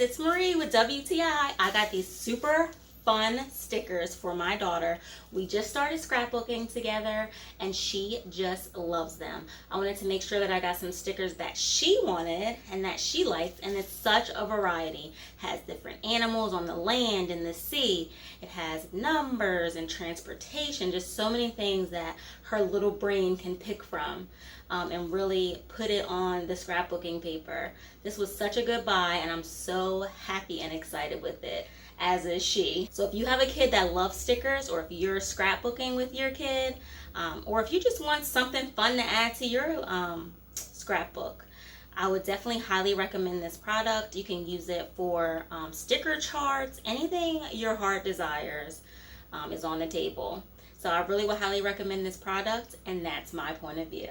it's Marie with WTI. I got these super fun stickers for my daughter. We just started scrapbooking together and she just loves them. I wanted to make sure that I got some stickers that she wanted and that she liked, and it's such a variety. It has different animals on the land and the sea. It has numbers and transportation, just so many things that her little brain can pick from and really put it on the scrapbooking paper. This was such a good buy and I'm so happy and excited with it, as is she. So if you have a kid that loves stickers, or if you're scrapbooking with your kid, or if you just want something fun to add to your scrapbook, I would definitely highly recommend this product. You can use it for sticker charts, anything your heart desires is on the table. So I really would highly recommend this product, and that's my point of view.